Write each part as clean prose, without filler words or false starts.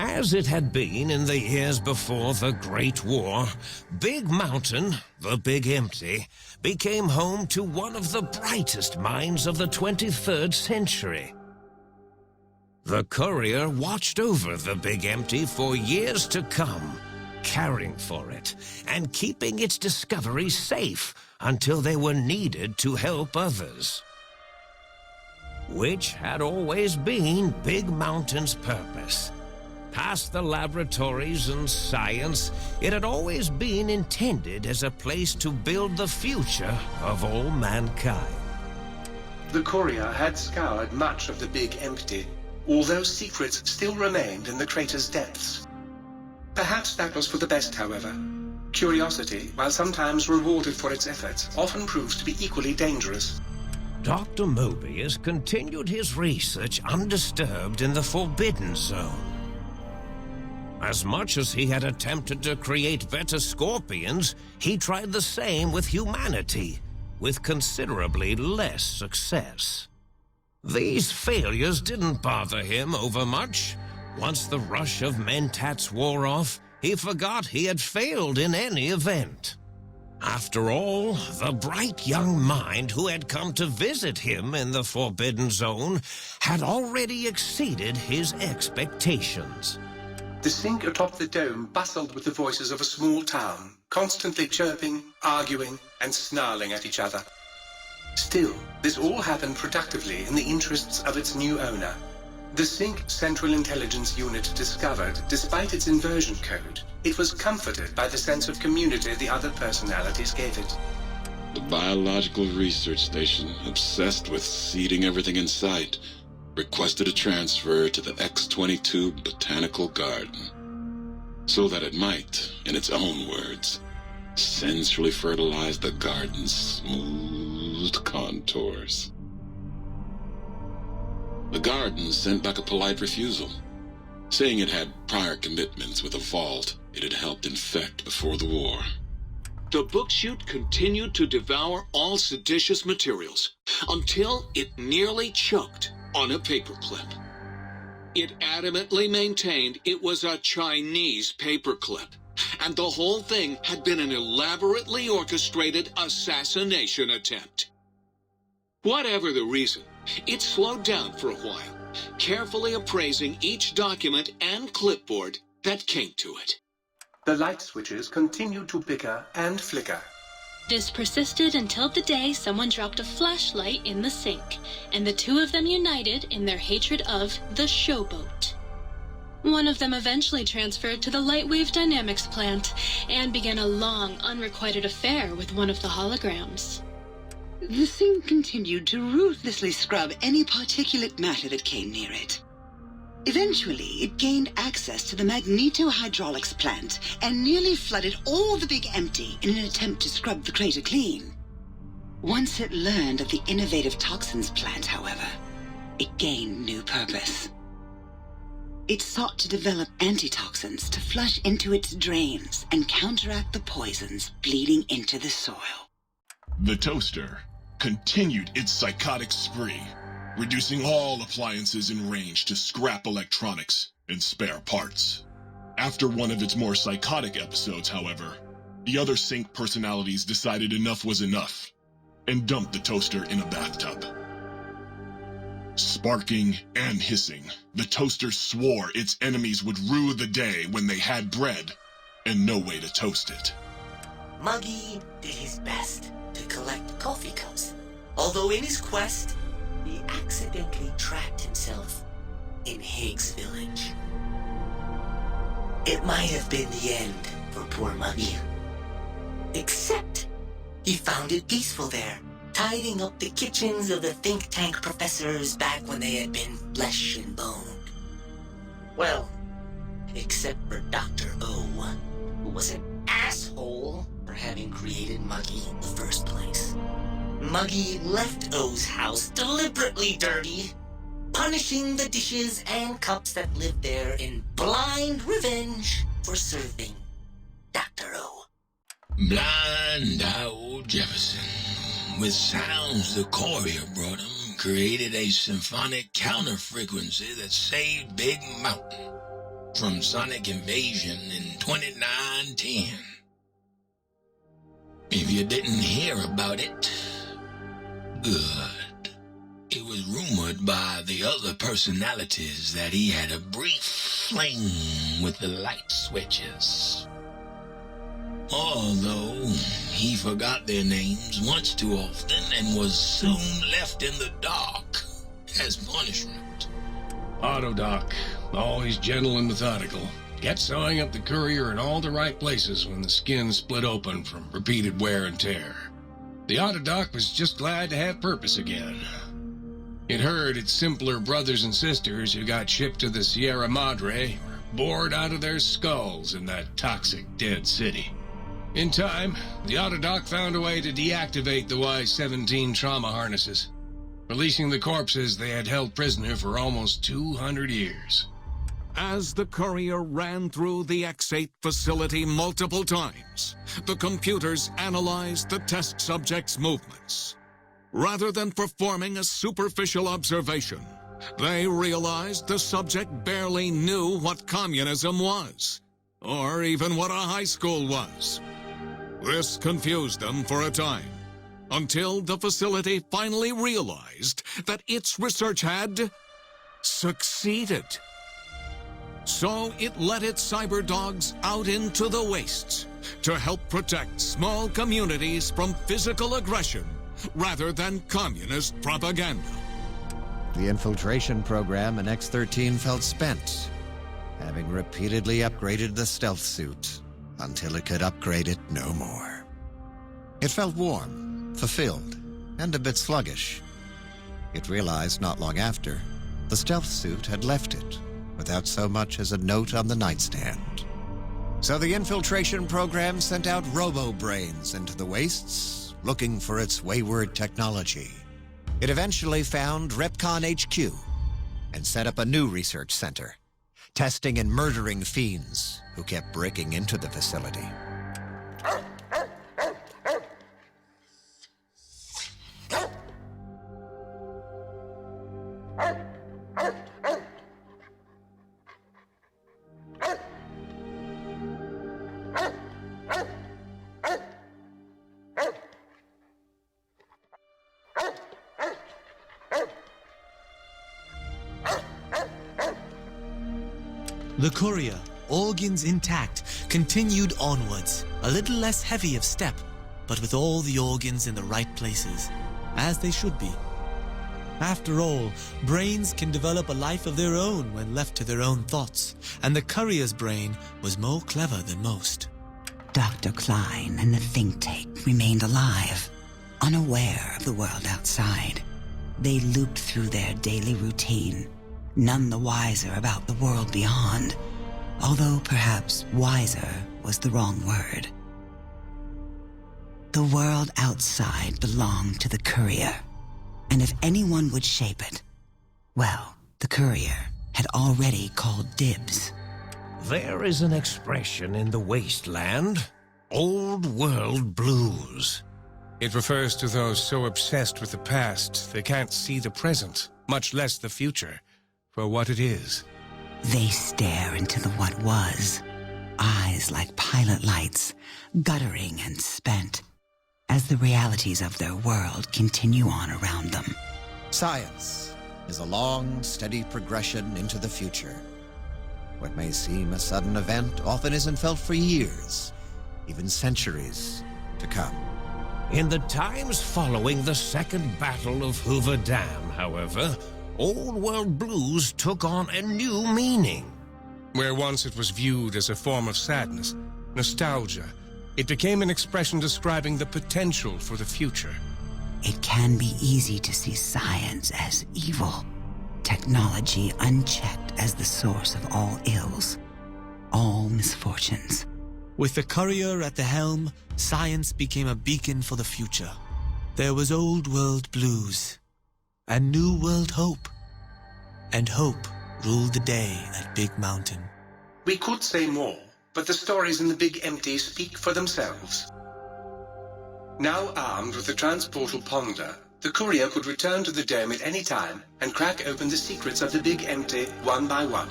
As it had been in the years before the Great War, Big Mountain, the Big Empty, became home to one of the brightest minds of the 23rd century. The courier watched over the Big Empty for years to come, caring for it and keeping its discoveries safe until they were needed to help others. Which had always been Big Mountain's purpose. Past the laboratories and science, it had always been intended as a place to build the future of all mankind. The courier had scoured much of the Big Empty, although secrets still remained in the crater's depths. Perhaps that was for the best, however. Curiosity, while sometimes rewarded for its efforts, often proves to be equally dangerous. Dr. Mobius continued his research undisturbed in the Forbidden Zone. As much as he had attempted to create better scorpions, he tried the same with humanity, with considerably less success. These failures didn't bother him overmuch. Once the rush of mentats wore off, he forgot he had failed in any event. After all, the bright young mind who had come to visit him in the Forbidden Zone had already exceeded his expectations. The sink atop the dome bustled with the voices of a small town, constantly chirping, arguing, and snarling at each other. Still, this all happened productively in the interests of its new owner. The Sync Central Intelligence Unit discovered, despite its inversion code, it was comforted by the sense of community the other personalities gave it. The Biological Research Station, obsessed with seeding everything in sight, requested a transfer to the X-22 Botanical Garden, so that it might, in its own words, sensually fertilize the garden's smooth contours. The garden sent back a polite refusal, saying it had prior commitments with a vault it had helped infect before the war. The book chute continued to devour all seditious materials until it nearly choked on a paperclip. It adamantly maintained it was a Chinese paperclip, and the whole thing had been an elaborately orchestrated assassination attempt. Whatever the reason, it slowed down for a while, carefully appraising each document and clipboard that came to it. The light switches continued to bicker and flicker. This persisted until the day someone dropped a flashlight in the sink, and the two of them united in their hatred of the showboat. One of them eventually transferred to the Lightwave Dynamics plant and began a long, unrequited affair with one of the holograms. The sink continued to ruthlessly scrub any particulate matter that came near it. Eventually, it gained access to the magnetohydraulics plant and nearly flooded all the Big Empty in an attempt to scrub the crater clean. Once it learned of the innovative toxins plant, however, it gained new purpose. It sought to develop antitoxins to flush into its drains and counteract the poisons bleeding into the soil. The toaster continued its psychotic spree, reducing all appliances in range to scrap electronics and spare parts. After one of its more psychotic episodes, however, the other Sync personalities decided enough was enough and dumped the toaster in a bathtub. Sparking and hissing, the toaster swore its enemies would rue the day when they had bread and no way to toast it. Muggy did his best to collect coffee cups, although in his quest, he accidentally trapped himself in Higgs Village. It might have been the end for poor Muggy. Except, he found it peaceful there, tidying up the kitchens of the think tank professors back when they had been flesh and bone. Well, except for Dr. O, who was an asshole for having created Muggy in the first place. Muggy left O's house deliberately dirty, punishing the dishes and cups that lived there in blind revenge for serving Dr. O. Blind old Jefferson, with sounds the courier brought him, created a symphonic counter-frequency that saved Big Mountain. from Sonic Invasion in 2910. If you didn't hear about it, good. It was rumored by the other personalities that he had a brief fling with the light switches. Although he forgot their names once too often and was soon left in the dark as punishment. Autodoc, always gentle and methodical, kept sewing up the courier in all the right places when the skin split open from repeated wear and tear. The Autodoc was just glad to have purpose again. It heard its simpler brothers and sisters who got shipped to the Sierra Madre were bored out of their skulls in that toxic dead city. In time, the Autodoc found a way to deactivate the Y-17 trauma harnesses, releasing the corpses they had held prisoner for almost 200 years. As the courier ran through the X-8 facility multiple times, the computers analyzed the test subject's movements. Rather than performing a superficial observation, they realized the subject barely knew what communism was, or even what a high school was. This confused them for a time, until the facility finally realized that its research had succeeded. So it let its cyber dogs out into the wastes to help protect small communities from physical aggression rather than communist propaganda. The infiltration program in X-13 felt spent, having repeatedly upgraded the stealth suit until it could upgrade it no more. It felt warm, fulfilled, and a bit sluggish. It realized not long after, the stealth suit had left it without so much as a note on the nightstand. So the infiltration program sent out robo-brains into the wastes, looking for its wayward technology. It eventually found Repcon HQ and set up a new research center, testing and murdering fiends who kept breaking into the facility. The courier, organs intact, continued onwards, a little less heavy of step, but with all the organs in the right places, as they should be. After all, brains can develop a life of their own when left to their own thoughts, and the courier's brain was more clever than most. Dr. Klein and the think tank remained alive, unaware of the world outside. They looped through their daily routine, none the wiser about the world beyond, although perhaps wiser was the wrong word. The world outside belonged to the courier, and if anyone would shape it, well, the courier had already called dibs. There is an expression in the wasteland, old world blues. It refers to those so obsessed with the past they can't see the present, much less the future, for what it is. They stare into the what was, eyes like pilot lights, guttering and spent, as the realities of their world continue on around them. Science is a long, steady progression into the future. What may seem a sudden event often isn't felt for years, even centuries to come. In the times following the Second Battle of Hoover Dam, however, Old World Blues took on a new meaning. Where once it was viewed as a form of sadness, nostalgia, it became an expression describing the potential for the future. It can be easy to see science as evil, technology unchecked as the source of all ills, all misfortunes. With the courier at the helm, science became a beacon for the future. There was old world blues and new world hope. And hope ruled the day at Big Mountain. We could say more, but the stories in the Big Empty speak for themselves. Now armed with the transportal ponder, the courier could return to the dome at any time and crack open the secrets of the Big Empty one by one.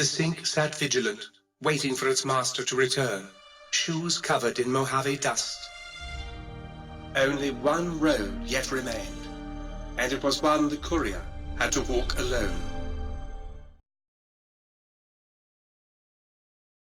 The sink sat vigilant, waiting for its master to return, shoes covered in Mojave dust. Only one road yet remained, and it was one the courier had to walk alone.